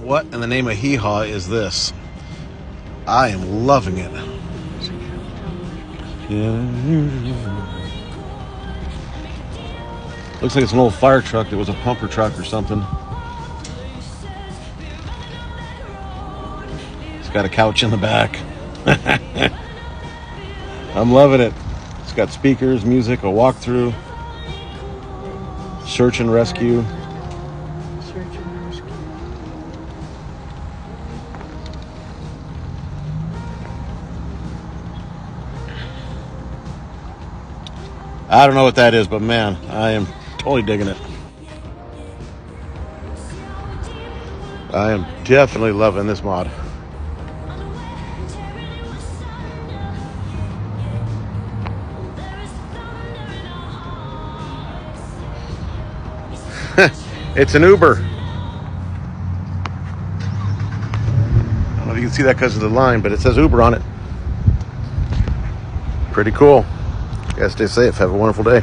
What in the name of He Haw is this? I am loving it. Looks like it's an old fire truck that was a pumper truck or something. It's got a couch in the back. I'm loving it. It's got speakers, music, a walkthrough, search and rescue. I don't know what that is, but man, I am totally digging it. I am definitely loving this mod. It's an Uber. I don't know if you can see that because of the line, but it says Uber on it. Pretty cool. You guys stay safe. Have a wonderful day.